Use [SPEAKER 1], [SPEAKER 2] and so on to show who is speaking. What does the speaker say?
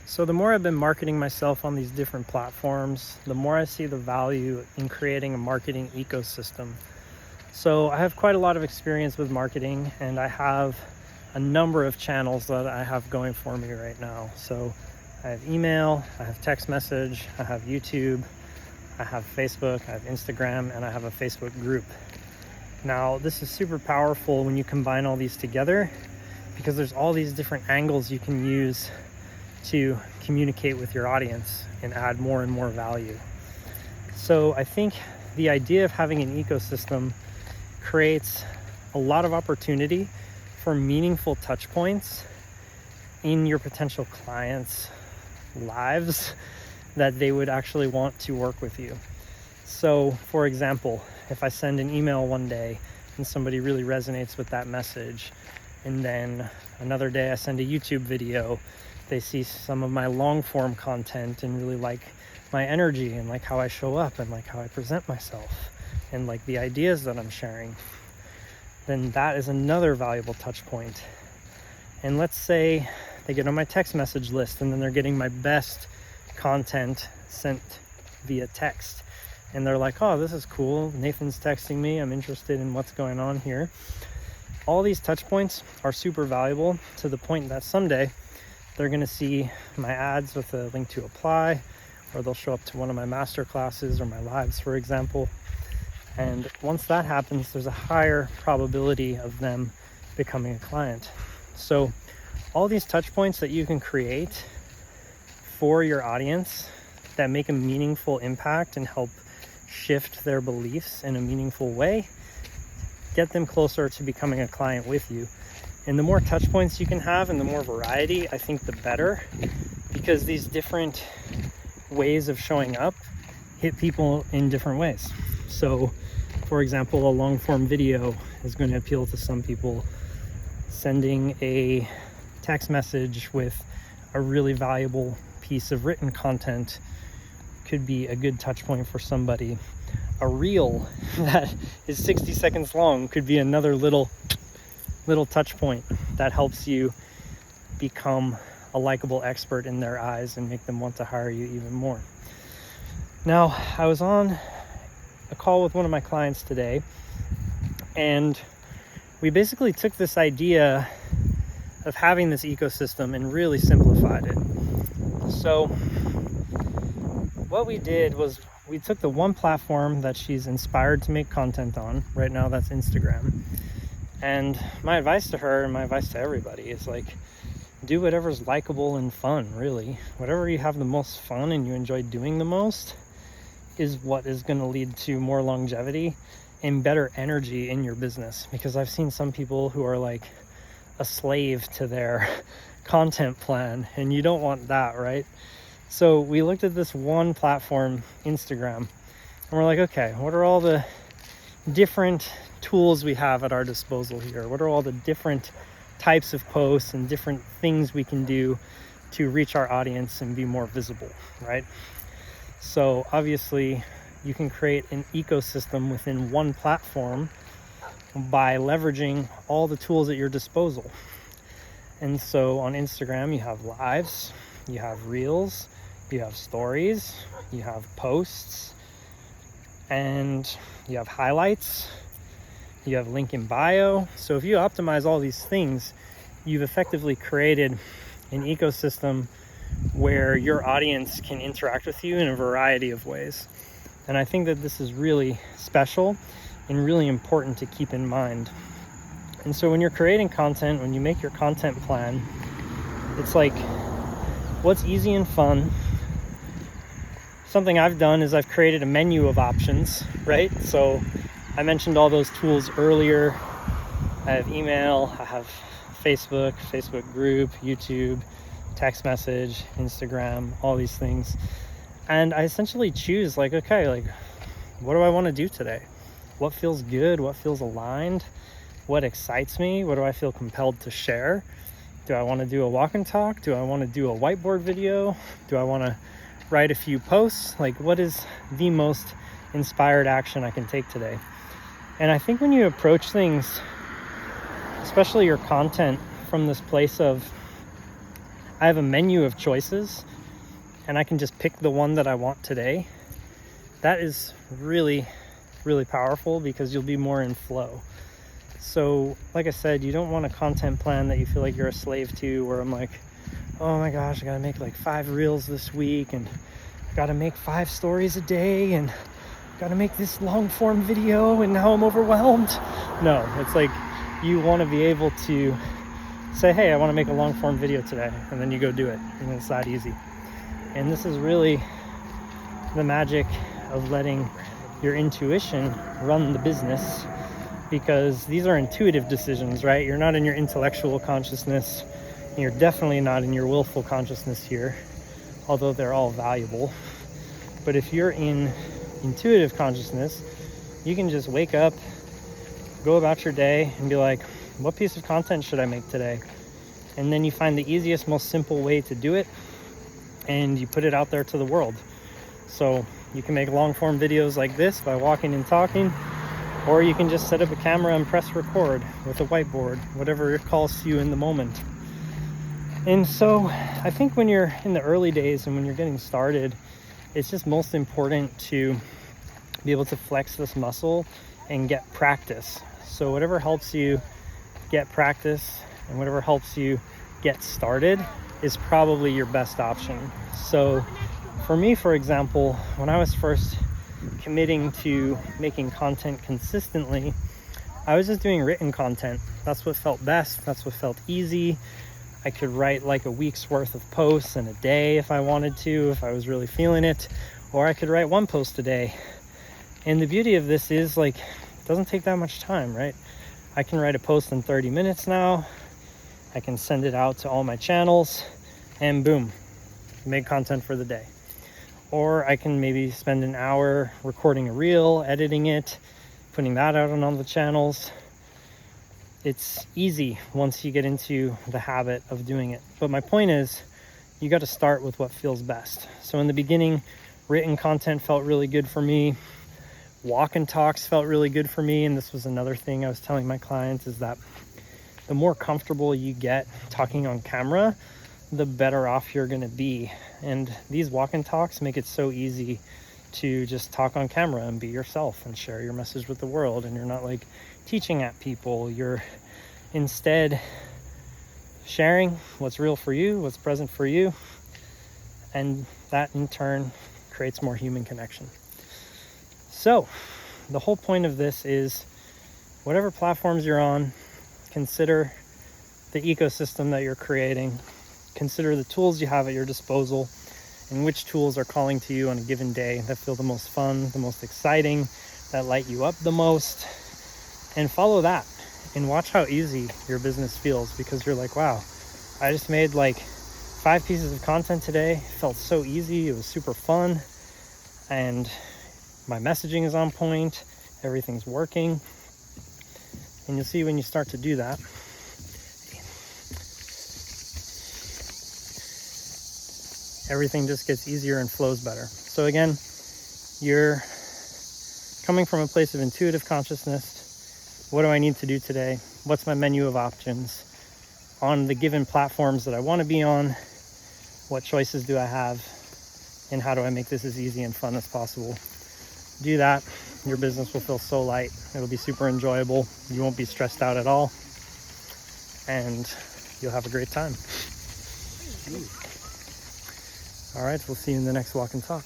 [SPEAKER 1] So the more I've been marketing myself on these different platforms, the more I see the value in creating a marketing ecosystem. So I have quite a lot of experience with marketing, and I have a number of channels that I have going for me right now. So I have email, I have text message, I have YouTube, I have Facebook, I have Instagram, and I have a Facebook group. Now, this is super powerful when you combine all these together, because there's all these different angles you can use to communicate with your audience and add more and more value. So I think the idea of having an ecosystem creates a lot of opportunity for meaningful touch points in your potential clients' lives that they would actually want to work with you. So for example, if I send an email one day and somebody really resonates with that message, and then another day I send a YouTube video, they see some of my long form content and really like my energy and like how I show up and like how I present myself and like the ideas that I'm sharing, then that is another valuable touch point. And let's say they get on my text message list and then they're getting my best content sent via text. And they're like, oh, this is cool. Nathan's texting me. I'm interested in what's going on here. All these touch points are super valuable to the point that someday they're going to see my ads with a link to apply, or they'll show up to one of my master classes or my lives, for example. And once that happens, there's a higher probability of them becoming a client. So all these touch points that you can create for your audience that make a meaningful impact and help shift their beliefs in a meaningful way, get them closer to becoming a client with you. And the more touch points you can have and the more variety, I think the better, because these different ways of showing up hit people in different ways. So for example, a long form video is going to appeal to some people. Sending a text message with a really valuable piece of written content could be a good touch point for somebody. A reel that is 60 seconds long could be another little touch point that helps you become a likable expert in their eyes and make them want to hire you even more. Now, I was on a call with one of my clients today, and we basically took this idea of having this ecosystem and really simplified it. So what we did was we took the one platform that she's inspired to make content on right now, that's Instagram. And my advice to her and my advice to everybody is like, do whatever's likable and fun, really. Whatever you have the most fun and you enjoy doing the most is what is going to lead to more longevity and better energy in your business. Because I've seen some people who are like a slave to their content plan, and you don't want that, right? So we looked at this one platform, Instagram, and we're like, okay, what are all the different tools we have at our disposal here? What are all the different types of posts and different things we can do to reach our audience and be more visible, right? So obviously you can create an ecosystem within one platform by leveraging all the tools at your disposal. And so on Instagram, you have lives, you have reels, you have stories, you have posts, and you have highlights, you have link in bio. So if you optimize all these things, you've effectively created an ecosystem where your audience can interact with you in a variety of ways. And I think that this is really special and really important to keep in mind. And so when you're creating content, when you make your content plan, it's like, what's easy and fun? Something I've done is I've created a menu of options, right? So I mentioned all those tools earlier. I have email, I have Facebook group, YouTube, text message, Instagram, all these things. And I essentially choose like, okay, like, what do I want to do today? What feels good? What feels aligned? What excites me? What do I feel compelled to share? Do I want to do a walk and talk? Do I want to do a whiteboard video? Do I want to write a few posts? Like, what is the most inspired action I can take today? And I think when you approach things, especially your content, from this place of I have a menu of choices and I can just pick the one that I want today. That is really, really powerful because you'll be more in flow. So like I said, you don't want a content plan that you feel like you're a slave to, where I'm like, oh my gosh, I gotta make like 5 reels this week, and I gotta make 5 stories a day, and I gotta make this long form video, and now I'm overwhelmed. No, it's like you want to be able to say, hey, I want to make a long form video today, and then you go do it, and it's that easy. And this is really the magic of letting your intuition run the business, because these are intuitive decisions, right? You're not in your intellectual consciousness, and you're definitely not in your willful consciousness here, although they're all valuable. But if you're in intuitive consciousness, you can just wake up, go about your day, and be like, what piece of content should I make today? And then you find the easiest, most simple way to do it, and you put it out there to the world. So you can make long form videos like this by walking and talking, or you can just set up a camera and press record with a whiteboard, whatever calls to you in the moment. And so I think when you're in the early days and when you're getting started, it's just most important to be able to flex this muscle and get practice. So whatever helps you get practice and whatever helps you get started is probably your best option. So for me, for example, when I was first committing to making content consistently, I was just doing written content. That's what felt best. That's what felt easy. I could write like a week's worth of posts in a day if I wanted to, if I was really feeling it, or I could write 1 post a day. And the beauty of this is, like, it doesn't take that much time, right? I can write a post in 30 minutes now. I can send it out to all my channels, and boom, make content for the day. Or I can maybe spend an hour recording a reel, editing it, putting that out on all the channels. It's easy once you get into the habit of doing it. But my point is, you got to start with what feels best. So in the beginning, written content felt really good for me. Walk and talks felt really good for me. And this was another thing I was telling my clients, is that the more comfortable you get talking on camera, the better off you're going to be. And these walk and talks make it so easy to just talk on camera and be yourself and share your message with the world. And you're not like teaching at people. You're instead sharing what's real for you, what's present for you. And that in turn creates more human connection. So the whole point of this is, whatever platforms you're on, consider the ecosystem that you're creating. Consider the tools you have at your disposal and which tools are calling to you on a given day that feel the most fun, the most exciting, that light you up the most, and follow that and watch how easy your business feels, because you're like, wow, I just made like 5 pieces of content today. It felt so easy. It was super fun, and my messaging is on point. Everything's working. And you'll see when you start to do that, everything just gets easier and flows better. So again, you're coming from a place of intuitive consciousness. What do I need to do today? What's my menu of options on the given platforms that I want to be on? What choices do I have? And how do I make this as easy and fun as possible? Do that. Your business will feel so light. It'll be super enjoyable. You won't be stressed out at all. And you'll have a great time. All right, we'll see you in the next walk and talk.